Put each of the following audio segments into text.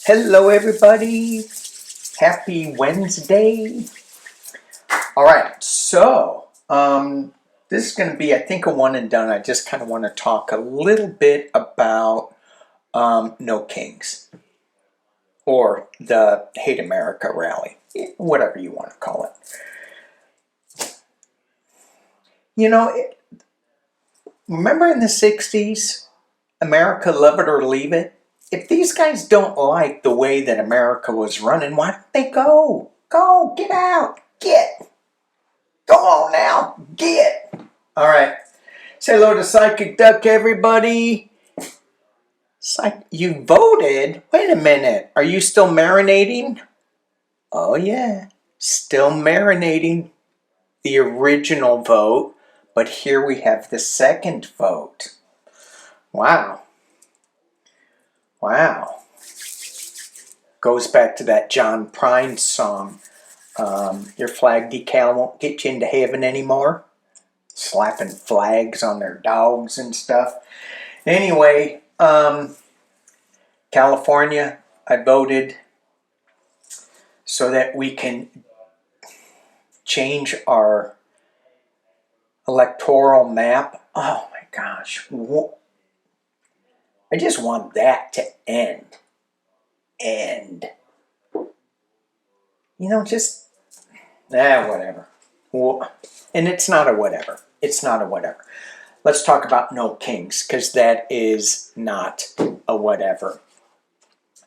Hello everybody, happy Wednesday. All right, so this is going to be, I think, a one and done. I just kind of want to talk a little bit about No Kings, or the Hate America rally, whatever you want to call it. You know, remember in the 60s, America, love it or leave it? If these guys don't like the way that America was running, why don't they go? Go, get out, get. Go on now, get. All right. Say hello to PsychicDuck, everybody. You voted? Wait a minute. Are you still marinating? Oh, yeah. Still marinating the original vote. But here we have the second vote. Wow. Wow. Goes back to that John Prine song. Your flag decal won't get you into heaven anymore. Slapping flags on their dogs and stuff. Anyway, California, I voted so that we can change our electoral map. Oh my gosh. I just want that to end. You know, just, whatever. And it's not a whatever. It's not a whatever. Let's talk about No Kings, because that is not a whatever.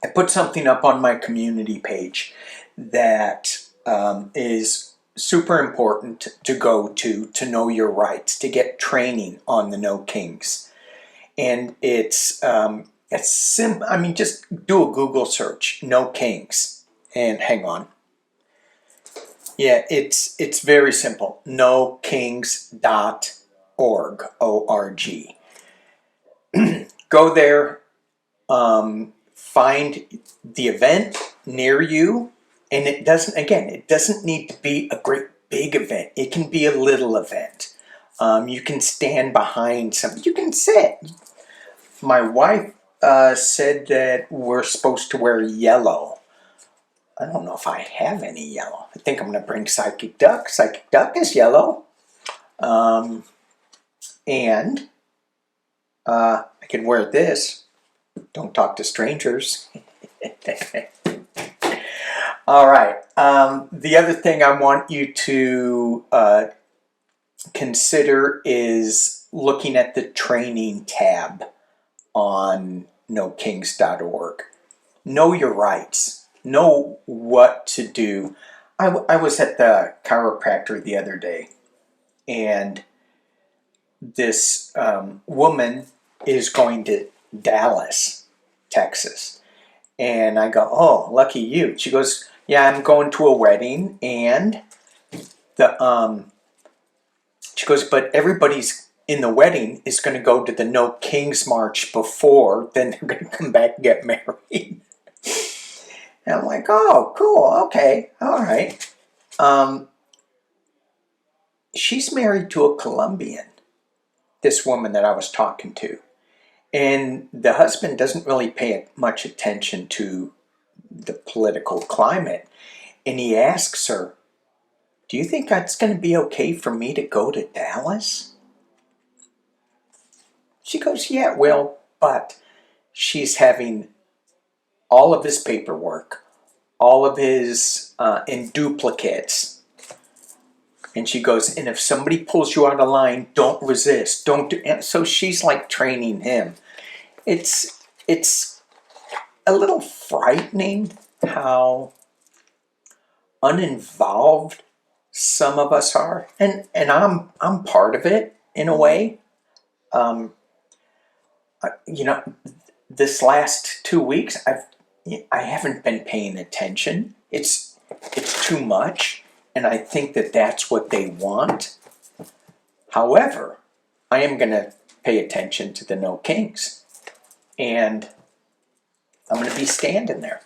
I put something up on my community page that is super important to go to know your rights, to get training on the No Kings. And it's simple. I mean, just do a Google search, No Kings, and hang on. Yeah, it's very simple. NoKings.org, O-R-G. Go there, find the event near you, and it doesn't need to be a great big event. It can be a little event. You can stand behind something. You can sit. My wife said that we're supposed to wear yellow. I don't know if I have any yellow. I think I'm going to bring PsychicDuck. PsychicDuck is yellow. And I can wear this. Don't talk to strangers. All right. The other thing I want you to consider is looking at the training tab on NoKings.org. Know your rights. Know what to do. I was at the chiropractor the other day, and this woman is going to Dallas, Texas. And I go, oh, lucky you. She goes, yeah, I'm going to a wedding, and she goes, but everybody's in the wedding is going to go to the No Kings March before, then they're going to come back and get married. And I'm like, oh, cool, okay, all right. She's married to a Colombian, this woman that I was talking to. And the husband doesn't really pay much attention to the political climate. And he asks her, do you think it's going to be okay for me to go to Dallas? She goes, yeah, well, but she's having all of his paperwork, all of his in duplicates. And she goes, and if somebody pulls you out of line, don't resist. Don't do. And so she's like training him. It's a little frightening how uninvolved some of us are, and I'm part of it in a way. You know, this last 2 weeks, I haven't been paying attention. It's too much, and I think that that's what they want. However, I am going to pay attention to the No Kings, and I'm going to be standing there.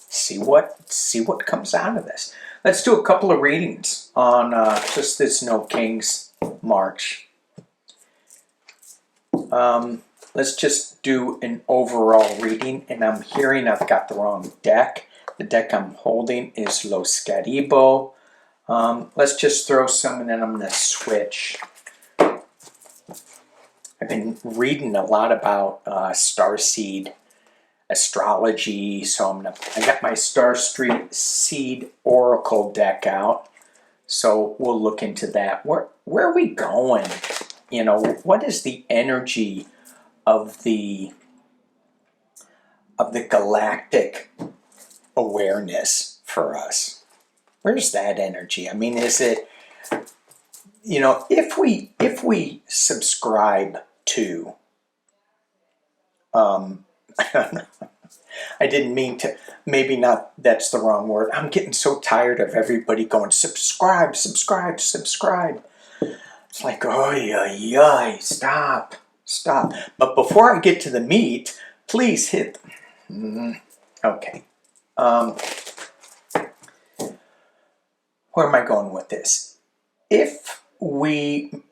See what comes out of this. Let's do a couple of readings on just this No Kings March. let's just do an overall reading. And I'm hearing I've got the wrong deck. The deck I'm holding is Lo Scaribo. Let's just throw some and then I'm going to switch. I've been reading a lot about starseed astrology, so I got my Star Street Seed Oracle deck out. So we'll look into that. Where are we going? You know, what is the energy of the galactic awareness for us? Where's that energy? I mean, is it, you know, if we subscribe to I didn't mean to, maybe not, that's the wrong word. I'm getting so tired of everybody going, subscribe, subscribe, subscribe. It's like, oh, yeah, stop. But before I get to the meat, please hit, okay. Where am I going with this? If we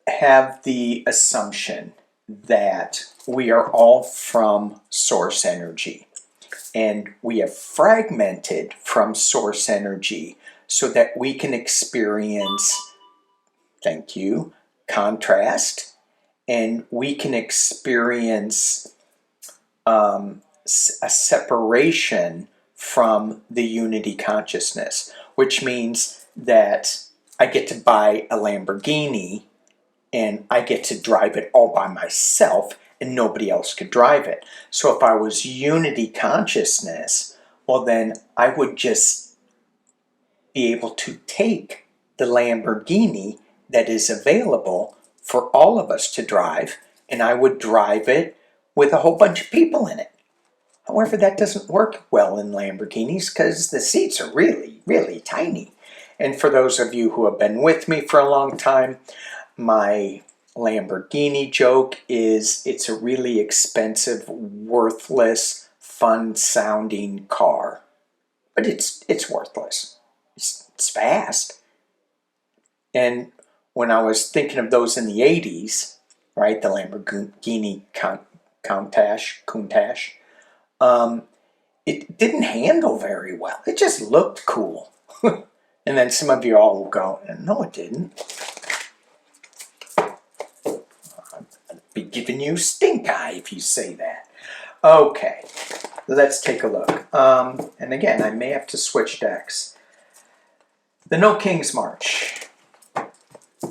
have the assumption that we are all from source energy and we have fragmented from source energy so that we can experience, thank you, contrast, and we can experience a separation from the unity consciousness, which means that I get to buy a Lamborghini and I get to drive it all by myself and nobody else could drive it. So if I was unity consciousness, well then I would just be able to take the Lamborghini that is available for all of us to drive, and I would drive it with a whole bunch of people in it. However, that doesn't work well in Lamborghinis because the seats are really, really tiny. And for those of you who have been with me for a long time, my Lamborghini joke is it's a really expensive, worthless, fun-sounding car. But it's worthless. It's fast. And when I was thinking of those in the 80s, right, the Lamborghini Countach, it didn't handle very well. It just looked cool. And then some of you all will go, no, it didn't. Be giving you stink eye if you say that. Okay, let's take a look. And again, I may have to switch decks. The No Kings March.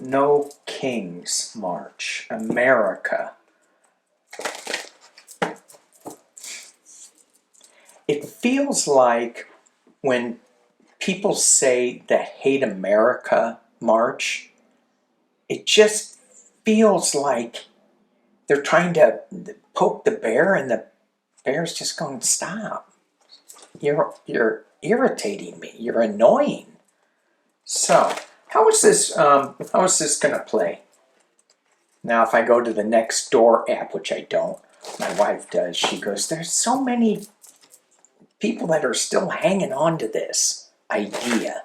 No Kings March. America. It feels like when people say the Hate America March, it just feels like they're trying to poke the bear and the bear's just going, stop. You're irritating me. You're annoying. So, how is this going to play? Now, if I go to the Nextdoor app, which I don't, my wife does, she goes, there's so many people that are still hanging on to this idea.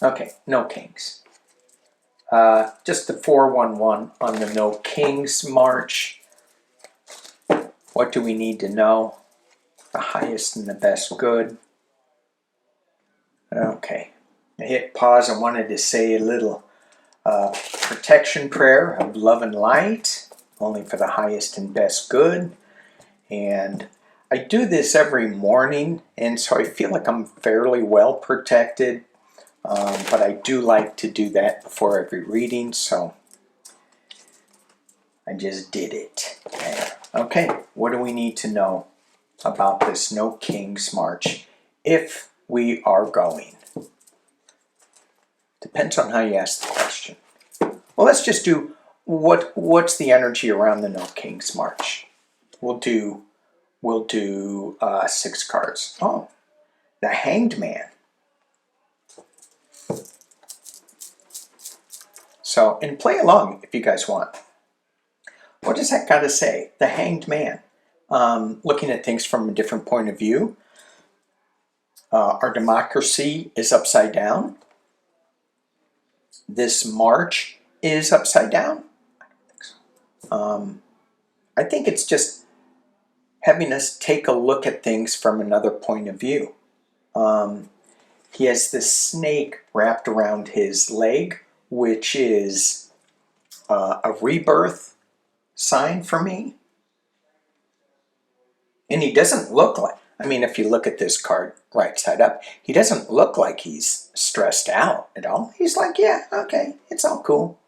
Okay, no kings. Just the 411 on the No Kings March. What do we need to know? The highest and the best good. Okay. I hit pause. I wanted to say a little protection prayer of love and light, only for the highest and best good. And I do this every morning, and so I feel like I'm fairly well protected. But I do like to do that before every reading, so I just did it. Okay, what do we need to know about this No Kings March if we are going? Depends on how you ask the question. Well, let's just do what's the energy around the No Kings March. We'll do 6 cards. Oh, the Hanged Man. So, and play along if you guys want. What does that got to say? The Hanged Man. Looking at things from a different point of view. Our democracy is upside down. This march is upside down. I don't think so. I think it's just having us take a look at things from another point of view. He has this snake wrapped around his leg, which is a rebirth sign for me. And he doesn't look like, I mean, if you look at this card right side up, he doesn't look like he's stressed out at all. He's like, yeah, okay, it's all cool.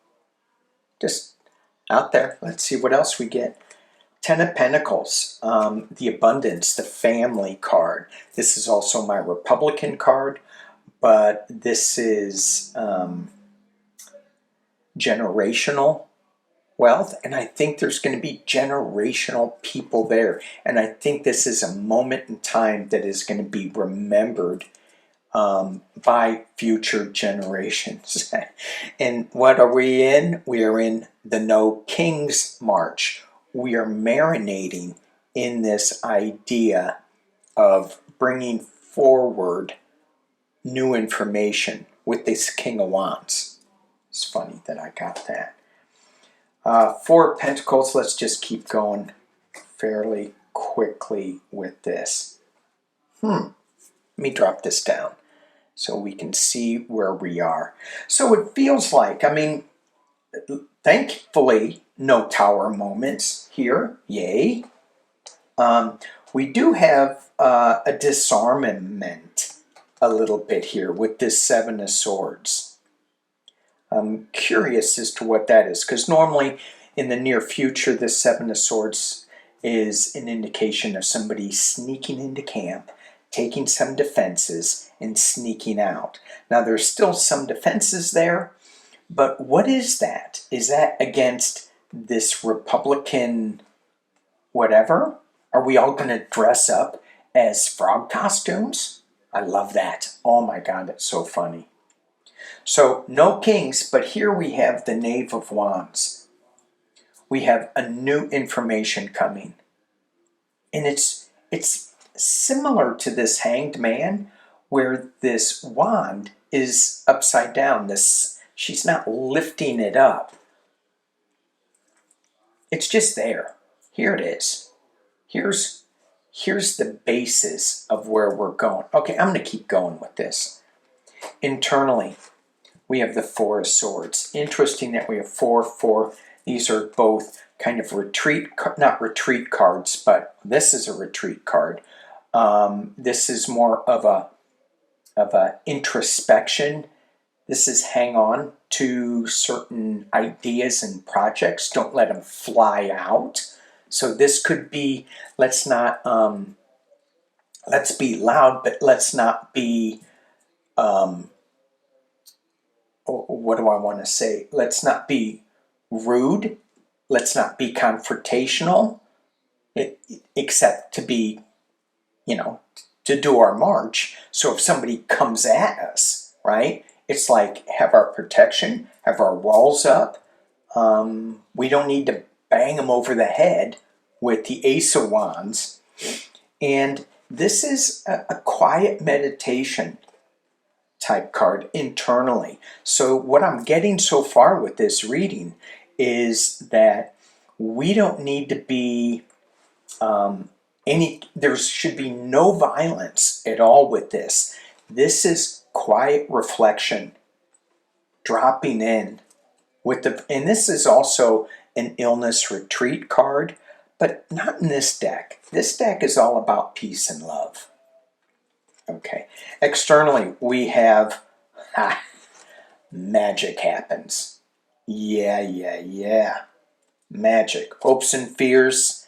Just out there. Let's see what else we get. Ten of Pentacles, the abundance, the family card. This is also my Republican card, but this is generational wealth, and I think there's going to be generational people there, and I think this is a moment in time that is going to be remembered by future generations. And what are we in? We are in the No Kings March. We are marinating in this idea of bringing forward new information with this King of Wands. It's funny that I got that. Four of Pentacles, let's just keep going fairly quickly with this. Let me drop this down so we can see where we are. So it feels like, I mean, thankfully, no tower moments here. Yay. We do have a disarmament a little bit here with this Seven of Swords. I'm curious as to what that is, because normally in the near future, this Seven of Swords is an indication of somebody sneaking into camp, taking some defenses, and sneaking out. Now, there's still some defenses there, but what is that? Is that against this Republican whatever? Are we all going to dress up as frog costumes? I love that. Oh my God, that's so funny. So, no kings, but here we have the Knave of Wands. We have a new information coming. And it's similar to this Hanged Man, where this wand is upside down. She's not lifting it up. It's just there. Here it is. Here's the basis of where we're going. Okay, I'm going to keep going with this. Internally, we have the Four of Swords. Interesting that we have four. These are both kind of not retreat cards, but this is a retreat card. This is more of a introspection. This is hang on to certain ideas and projects. Don't let them fly out. So this could be, let's be loud, but let's not be, what do I want to say? Let's not be rude. Let's not be confrontational, except to be, to do our march. So if somebody comes at us, right, it's like have our protection, have our walls up. We don't need to bang them over the head with the Ace of Wands. And this is a quiet meditation type card internally. So what I'm getting so far with this reading is that we don't need to be there should be no violence at all with this. This is quiet reflection, dropping in with and this is also an illness retreat card, but not in this deck. This deck is all about peace and love. Okay. Externally, we have magic happens. Yeah. Magic. Hopes and fears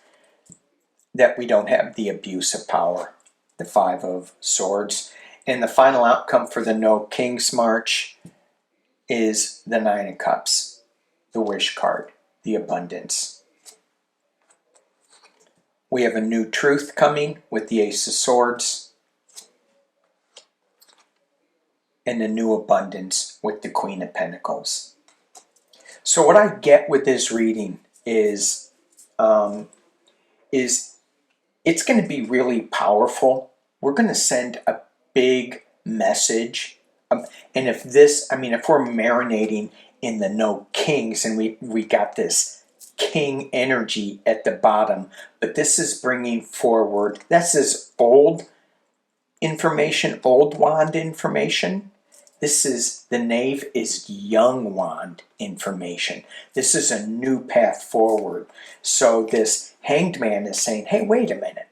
that we don't have the abuse of power. The Five of Swords. And the final outcome for the No Kings March is the Nine of Cups. The Wish card. The abundance. We have a new truth coming with the Ace of Swords. And a new abundance with the Queen of Pentacles. So what I get with this reading is it's going to be really powerful. We're going to send a big message. And if we're marinating in the No Kings and we got this king energy at the bottom, but this is bringing forward, this is old information, old wand information. This is, the knave is young wand information. This is a new path forward. So this hanged man is saying, hey, wait a minute.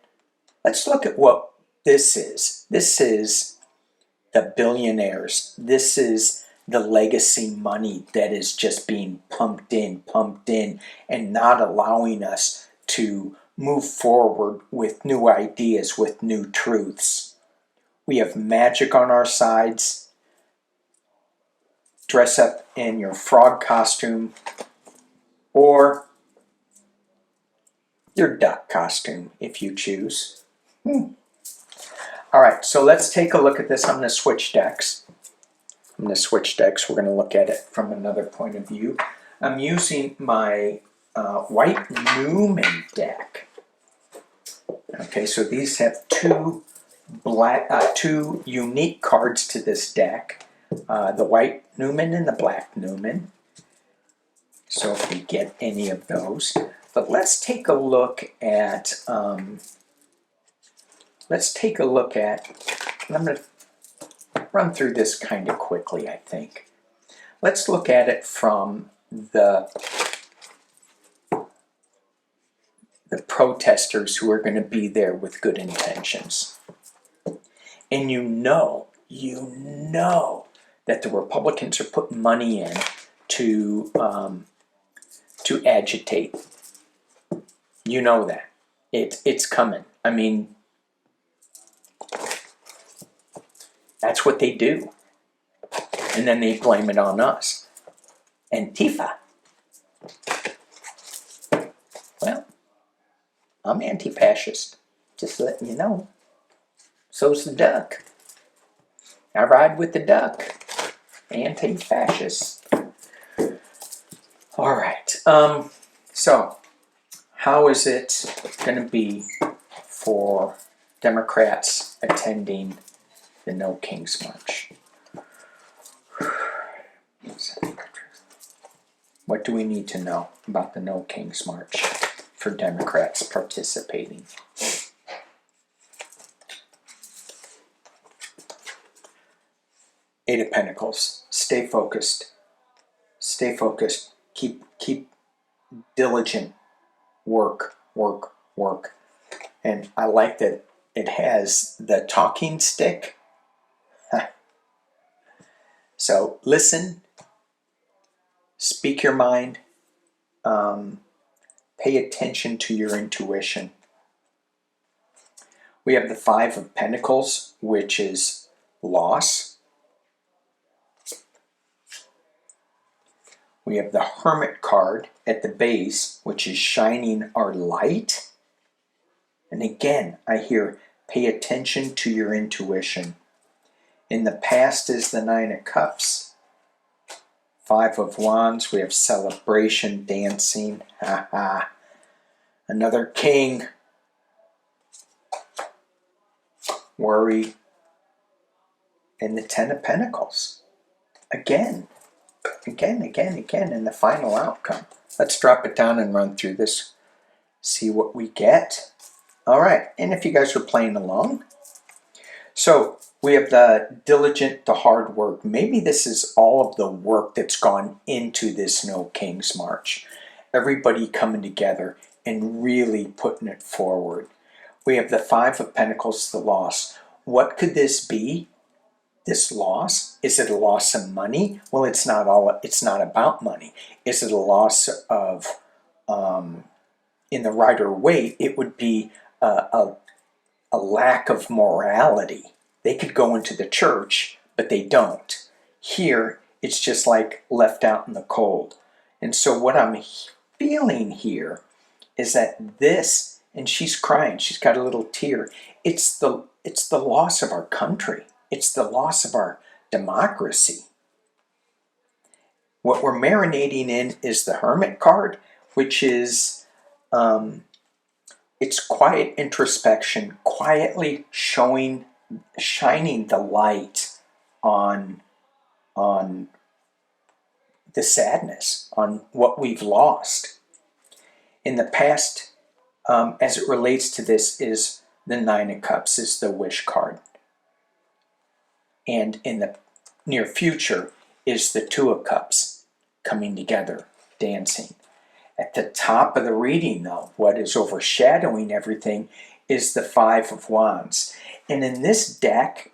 Let's look at what this is. This is the billionaires. This is the legacy money that is just being pumped in, and not allowing us to move forward with new ideas, with new truths. We have magic on our sides. Dress up in your frog costume or your duck costume if you choose. All right, so let's take a look at this. I'm going to switch decks. We're going to look at it from another point of view. I'm using my White Newman deck. Okay, so these have two unique cards to this deck. The White Newman and the Black Newman. So if we get any of those. But let's take a look at, I'm going to run through this kind of quickly, I think. Let's look at it from the protesters who are going to be there with good intentions. And you know that the Republicans are putting money in to agitate. You know that. It's coming. I mean, that's what they do. And then they blame it on us. Antifa. Well, I'm anti-fascist. Just letting you know. So's the duck. I ride with the duck. Anti-fascist. All right. So, how is it going to be for Democrats attending the No Kings March? What do we need to know about the No Kings March for Democrats participating? Eight of Pentacles. Stay focused. Stay focused. Keep diligent. Work. And I like that it has the talking stick. So listen. Speak your mind. Pay attention to your intuition. We have the Five of Pentacles, which is loss. We have the Hermit card at the base, which is shining our light. And again, I hear, pay attention to your intuition. In the past is the Nine of Cups. Five of Wands, we have celebration, dancing. Another king. Worry. And the Ten of Pentacles. Again, and the final outcome. Let's drop it down and run through this. See what we get. All right, and if you guys are playing along. So we have the diligent, the hard work. Maybe this is all of the work that's gone into this No Kings March. Everybody coming together and really putting it forward. We have the Five of Pentacles, the loss. What could this be? This loss? Is it a loss of money? Well, it's not about money. Is it a loss of, in the Rider-Waite, it would be a lack of morality. They could go into the church, but they don't. Here, it's just like left out in the cold. And so what I'm feeling here is that this, and she's crying, she's got a little tear, it's the loss of our country. It's the loss of our democracy. What we're marinating in is the Hermit card, which is, it's quiet introspection, quietly shining the light on the sadness, on what we've lost. In the past, as it relates to this, is the Nine of Cups is the wish card. And in the near future is the Two of Cups coming together, dancing. At the top of the reading, though, what is overshadowing everything is the Five of Wands. And in this deck,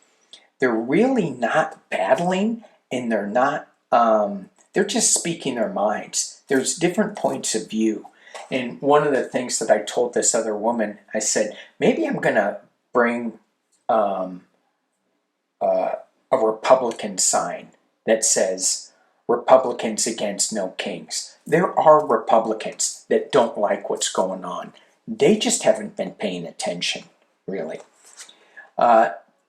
they're really not battling, and they're not, they're just speaking their minds. There's different points of view. And one of the things that I told this other woman, I said, maybe I'm going to bring a Republican sign that says, Republicans against no kings. There are Republicans that don't like what's going on. They just haven't been paying attention, really.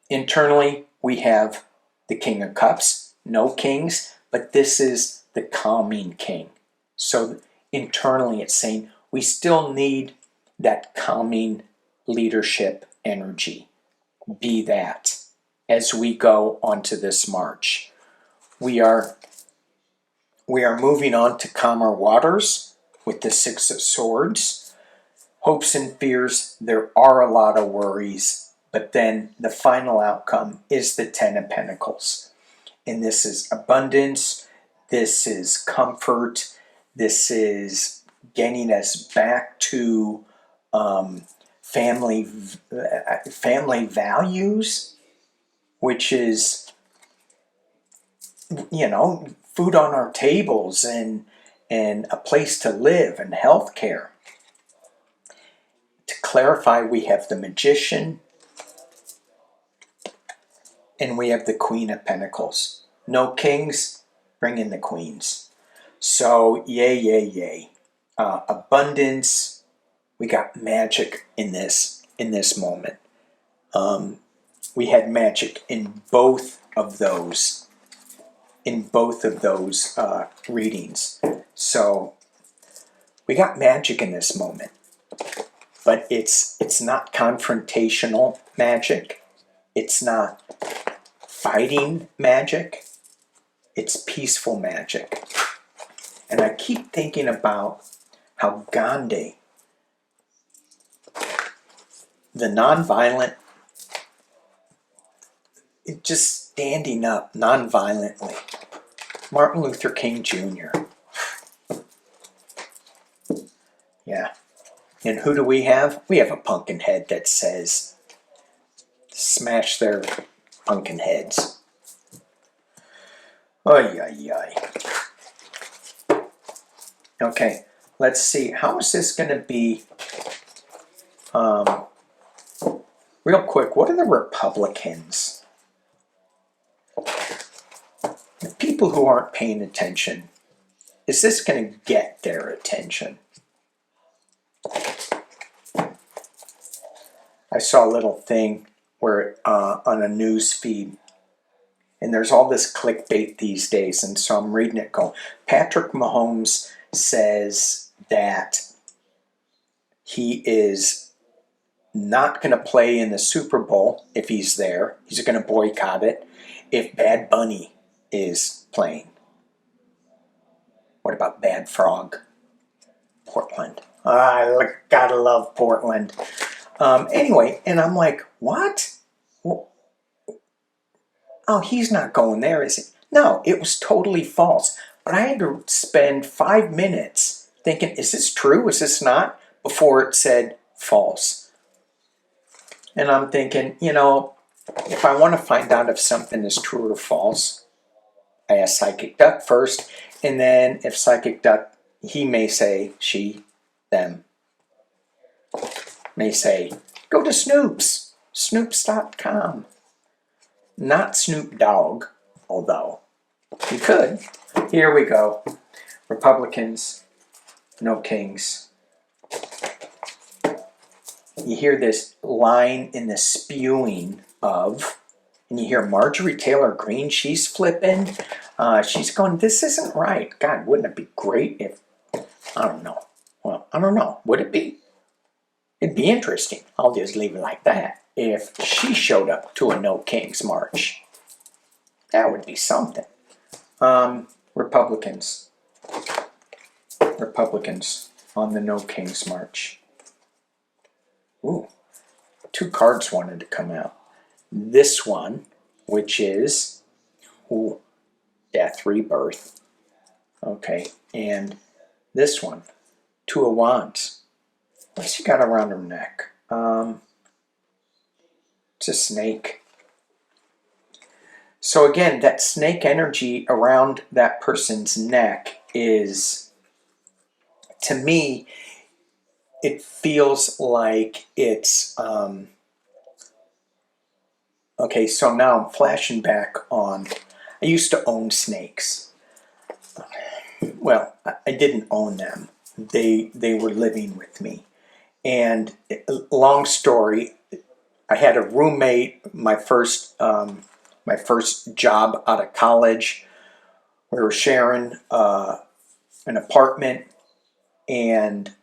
Internally, we have the King of Cups, no kings, but this is the calming king. So internally, it's saying we still need that calming leadership energy. Be that as we go onto this march. We are moving on to calmer waters with the Six of Swords. Hopes and fears, there are a lot of worries, but then the final outcome is the Ten of Pentacles. And this is abundance, this is comfort, this is getting us back to family values, which is, you know, food on our tables and a place to live and health care. To clarify, we have the Magician and we have the Queen of Pentacles. No kings, bring in the queens. So yay, yay, yay. Abundance, we got magic in this moment. We had magic in both of those readings. So we got magic in this moment, but it's not confrontational magic. It's not fighting magic. It's peaceful magic. And I keep thinking about how Gandhi, the nonviolent, just standing up nonviolently. Martin Luther King Jr. Yeah. And who do we have? We have a pumpkin head that says, smash their pumpkin heads. Ay, ay, ay. Okay, let's see. How is this going to be? Real quick, what are the Republicans? The people who aren't paying attention. Is this going to get their attention? I saw a little thing where on a news feed, and there's all this clickbait these days, and so I'm reading it going, Patrick Mahomes says that he is not going to play in the Super Bowl if he's there. He's going to boycott it if Bad Bunny is playing. What about Bad Frog? Portland. I gotta love Portland. Anyway, and I'm like, what? Well, oh, he's not going there, is he? No, it was totally false. But I had to spend 5 minutes thinking, is this true? Is this not? Before it said false. And I'm thinking, you know, if I want to find out if something is true or false, I ask PsychicDuck first. And then if PsychicDuck, he may say, she, them, may say, go to Snoops, snoops.com. Not Snoop Dogg, although you could. Here we go. Republicans, no kings. You hear this line in the spewing of, and you hear Marjorie Taylor Greene, she's flipping. She's going, this isn't right. God, wouldn't it be great if, I don't know. Well, I don't know. Would it be? It'd be interesting. I'll just leave it like that. If she showed up to a No Kings march, that would be something. Republicans. on the No King's March. Ooh, 2 cards wanted to come out. This one, which is death, rebirth. Okay, and this one, 2 of Wands. What's she got around her neck? It's a snake. So again, that snake energy around that person's neck is, to me, it feels like it's, okay, so now I'm flashing back on, I used to own snakes. Well, I didn't own them. They were living with me. And long story, I had a roommate, my first job out of college. We were sharing an apartment, and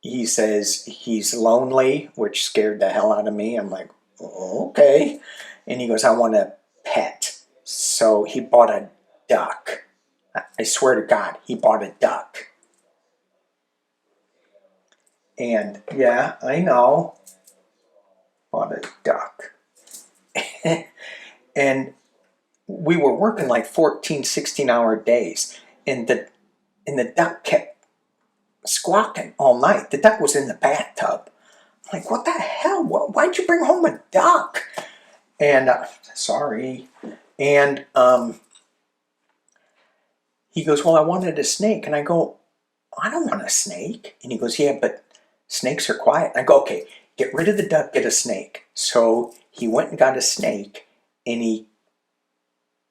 he says he's lonely, which scared the hell out of me. I'm like, okay. And he goes, I want a pet. So he bought a duck. I swear to God, he bought a duck. And yeah, I know. Bought a duck. And we were working like 14, 16-hour days. And the duck kept squawking all night. The duck was in the bathtub. I'm like, what the hell? Why'd you bring home a duck? And sorry. And he goes, well, I wanted a snake. And I go, I don't want a snake. And he goes, yeah, but snakes are quiet. I go, okay, get rid of the duck, get a snake. So he went and got a snake, and he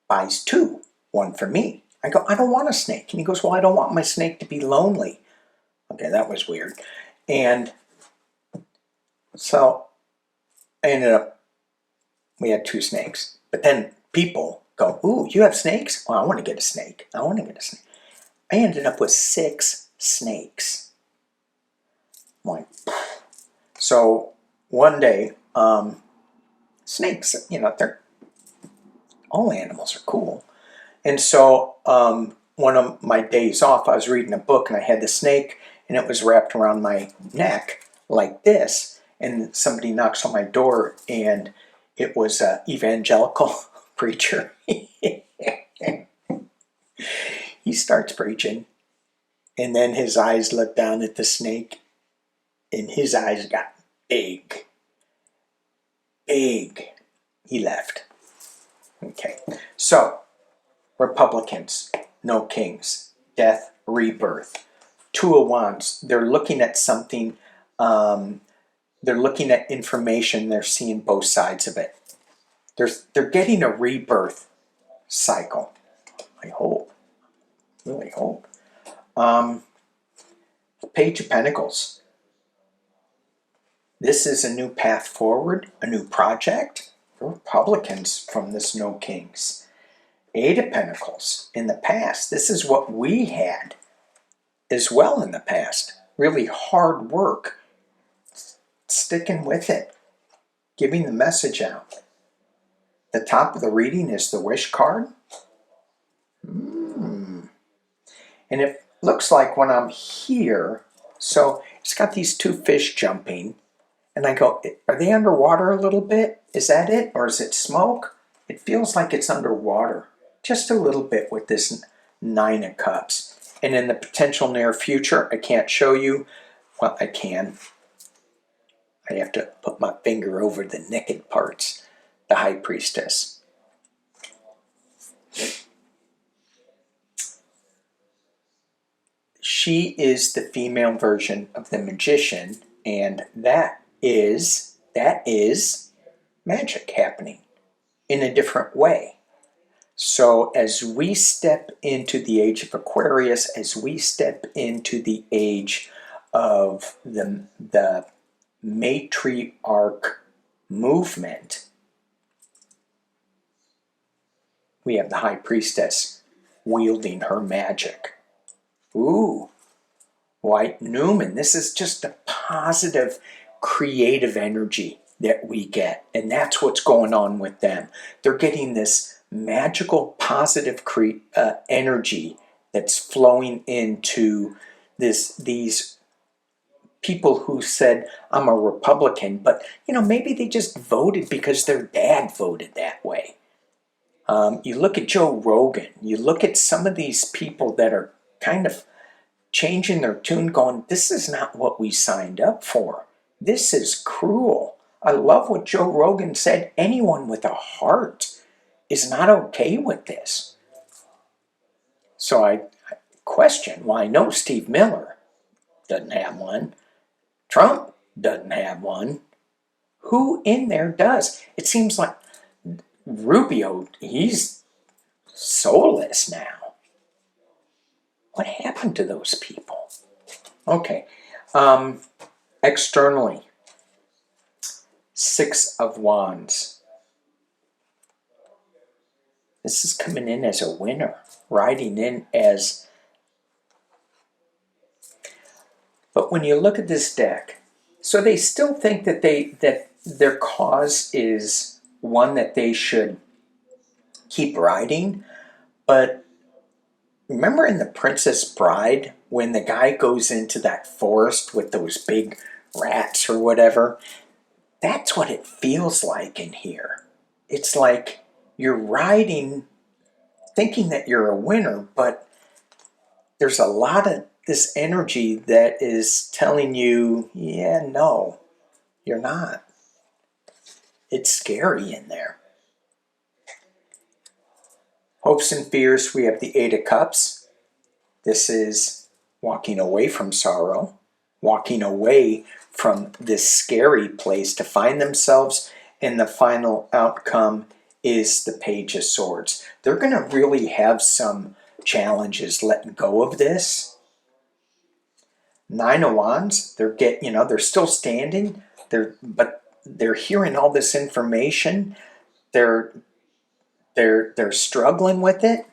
buys 2, 1 for me. I go, I don't want a snake. And he goes, well, I don't want my snake to be lonely. Okay, that was weird. And so I ended up, we had 2 snakes. But then people go, ooh, you have snakes? Well, I want to get a snake. I want to get a snake. I ended up with 6 snakes. I'm like, so one day, snakes, they're, all animals are cool. And so one of my days off, I was reading a book, and I had the snake, and it was wrapped around my neck like this. And somebody knocks on my door, and it was an evangelical preacher. He starts preaching, and then his eyes look down at the snake, and his eyes got big. Big. He left. Okay. So, Republicans, no kings, death, rebirth. 2 of Wands, they're looking at something, they're looking at information, they're seeing both sides of it. They're getting a rebirth cycle. I hope. Really hope. Page of Pentacles. This is a new path forward, a new project. The Republicans from this No Kings. 8 of Pentacles. In the past, this is what we had as well in the past. Really hard work. Sticking with it. Giving the message out. The top of the reading is the Wish card. And it looks like when I'm here, so it's got these 2 fish jumping, and I go, are they underwater a little bit? Is that it? Or is it smoke? It feels like it's underwater. Just a little bit with this 9 of Cups. And in the potential near future, I can't show you. Well, I can. I have to put my finger over the naked parts. The High Priestess. She is the female version of the Magician, and that is magic happening in a different way. So as we step into the age of Aquarius, as we step into the age of the matriarch movement, we have the High Priestess wielding her magic. Ooh, White Newman. This is just a positive, creative energy that we get. And that's what's going on with them. They're getting this magical, positive energy that's flowing into these people who said, I'm a Republican, but, you know, maybe they just voted because their dad voted that way. You look at Joe Rogan, you look at some of these people that are kind of changing their tune, going, this is not what we signed up for. This is cruel. I love what Joe Rogan said. Anyone with a heart is not okay with this. So I question, well, I know Steve Miller doesn't have one. Trump doesn't have one. Who in there does? It seems like Rubio, he's soulless now. What happened to those people? Okay. Externally, Six of Wands. This is coming in as a winner, riding in as... But when you look at this deck, so they still think that their cause is one that they should keep riding, but remember in The Princess Bride, when the guy goes into that forest with those big rats or whatever, that's what it feels like in here. It's like you're riding, thinking that you're a winner, but there's a lot of this energy that is telling you, yeah, no, you're not. It's scary in there. Hopes and fears, we have the Eight of Cups. This is walking away from sorrow, walking away from this scary place to find themselves, and the final outcome is the Page of Swords. They're going to really have some challenges letting go of this. Nine of Wands, they're still standing, but they're hearing all this information. They're struggling with it.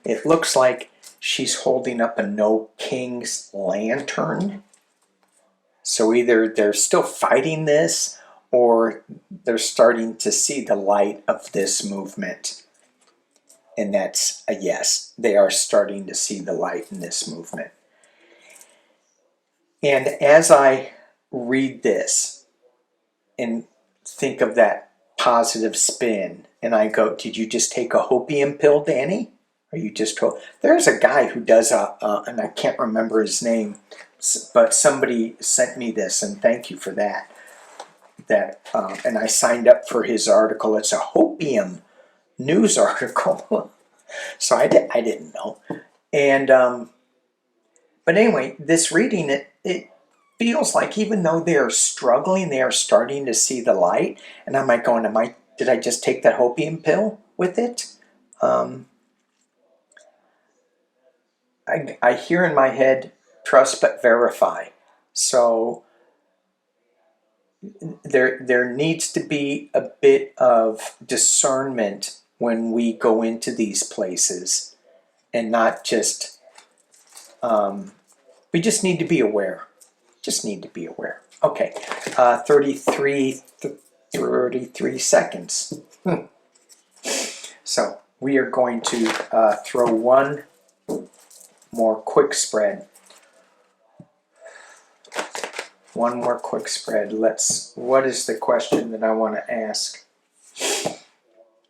It looks like she's holding up a No King's lantern. So either they're still fighting this, or they're starting to see the light of this movement. And that's a yes. They are starting to see the light in this movement. And as I read this and think of that positive spin, and I go, did you just take a hopium pill, Danny? Or you just told? There's a guy who does and I can't remember his name, but somebody sent me this, and thank you for that. And I signed up for his article. It's a hopium news article. So I didn't know. And but anyway, this reading, it feels like even though they are struggling, they are starting to see the light. And I'm like going, did I just take that hopium pill with it? I hear in my head, trust but verify. So there needs to be a bit of discernment when we go into these places, and not just, we just need to be aware. Just need to be aware. Okay, 33 seconds. So we are going to throw one more quick spread. One more quick spread. What is the question that I want to ask?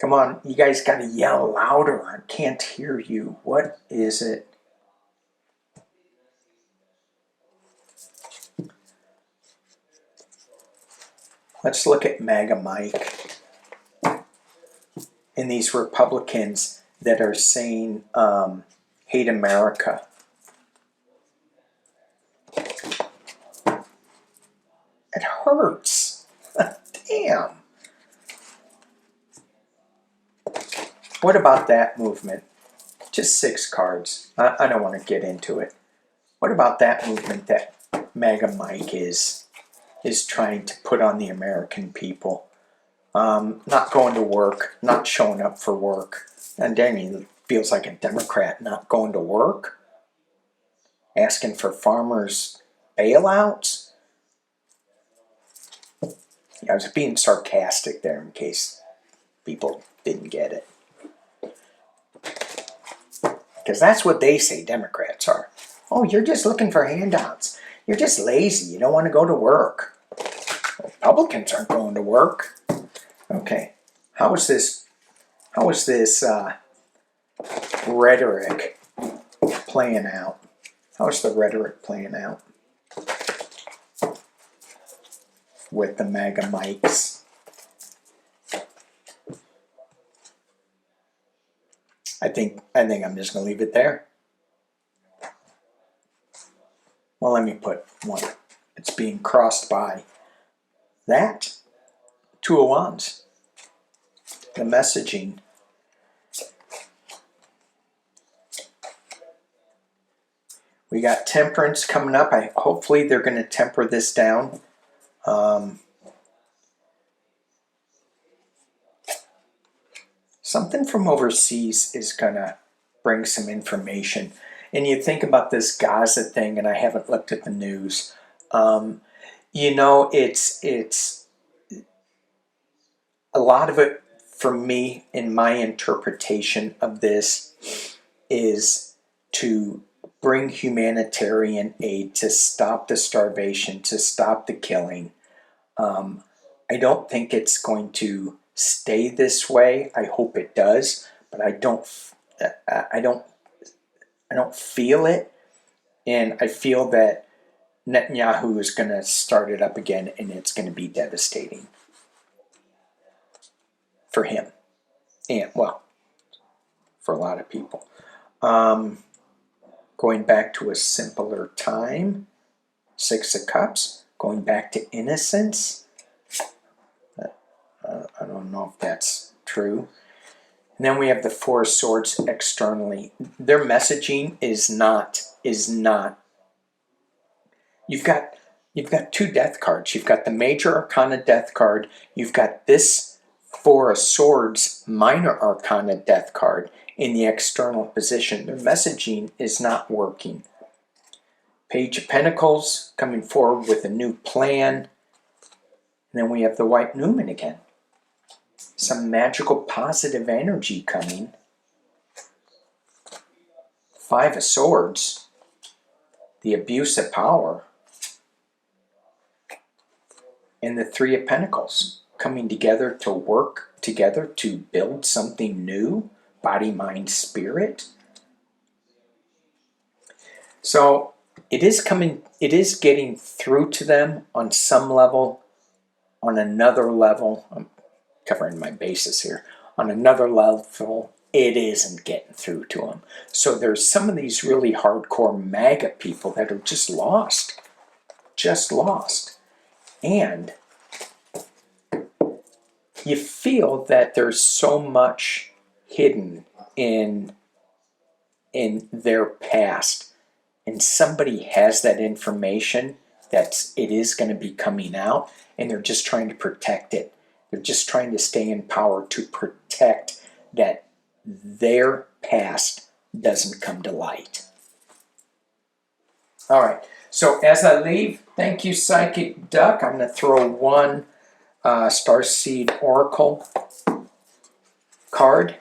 Come on, you guys got to yell louder. I can't hear you. What is it? Let's look at MAGA Mike and these Republicans that are saying hate America. It hurts. Damn. What about that movement? Just 6 cards. I don't want to get into it. What about that movement that MAGA Mike is trying to put on the American people? Not going to work, not showing up for work. And dang, he feels like a Democrat, not going to work. Asking for farmers' bailouts. I was being sarcastic there in case people didn't get it. because that's what they say Democrats are. Oh, you're just looking for handouts. You're just lazy. You don't want to go to work. Republicans aren't going to work. Okay, how is this rhetoric playing out? How is the rhetoric playing out with the MAGA mics? I think I'm just going to leave it there. Well, let me put one. It's being crossed by that. Two of Wands. The messaging. We got Temperance coming up. Hopefully they're going to temper this down. Something from overseas is going to bring some information. And you think about this Gaza thing, and I haven't looked at the news. You know, it's a lot of it for me, in my interpretation of this, is to bring humanitarian aid to stop the starvation, to stop the killing. I don't think it's going to stay this way. I hope it does, but I don't feel it, and I feel that Netanyahu is going to start it up again, and it's going to be devastating for him, and well, for a lot of people. Going back to a simpler time, Six of Cups, going back to innocence. I don't know if that's true. And then we have the Four of Swords externally. Their messaging is not. You've got two death cards. You've got the Major Arcana death card. You've got this Four of Swords Minor Arcana death card in the external position. Their messaging is not working. Page of Pentacles coming forward with a new plan. And then we have the White Newman again. Some magical positive energy coming. Five of Swords. The abuse of power. And the Three of Pentacles coming together to work together to build something new. Body, mind, spirit. So it is getting through to them on some level. On another level, I'm covering my bases here. On another level, it isn't getting through to them. So there's some of these really hardcore MAGA people that are just lost. Just lost. And you feel that there's so much hidden in their past, and somebody has that information that it is going to be coming out, and they're just trying to protect it. They're just trying to stay in power to protect that their past doesn't come to light. All right, so as I leave, thank you, Psychic Duck. I'm going to throw one Starseed Oracle card.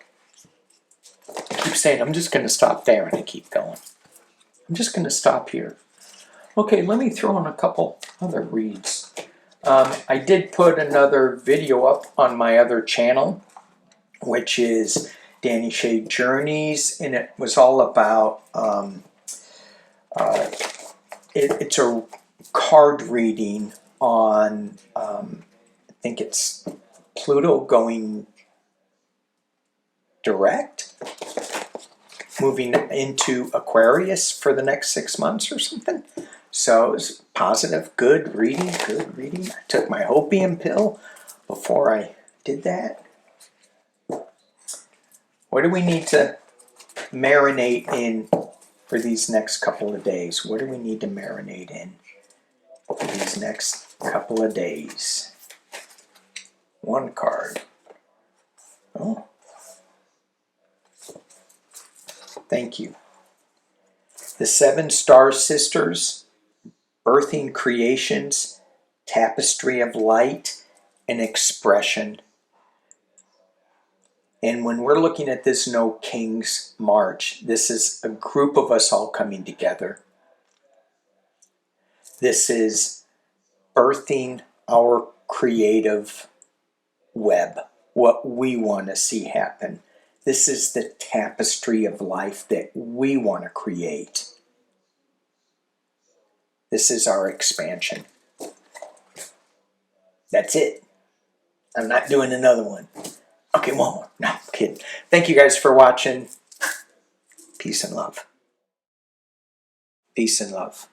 I keep saying I'm just going to stop there, and I keep going. I'm just going to stop here. Okay, let me throw in a couple other reads. I did put another video up on my other channel, which is Danny Shade Journeys, and it was all about, it's a card reading on, I think it's Pluto going direct, moving into Aquarius for the next 6 months or something. So it was positive, good reading, good reading. I took my opium pill before I did that. What do we need to marinate in for these next couple of days? What do we need to marinate in for these next couple of days? One card. Oh. Thank you. The Seven Star Sisters, Birthing Creations, Tapestry of Light, and Expression. And when we're looking at this No Kings March, this is a group of us all coming together. This is birthing our creative web, what we want to see happen. This is the tapestry of life that we want to create. This is our expansion. That's it. I'm not doing another one. Okay, one more. No, I'm kidding. Thank you guys for watching. Peace and love. Peace and love.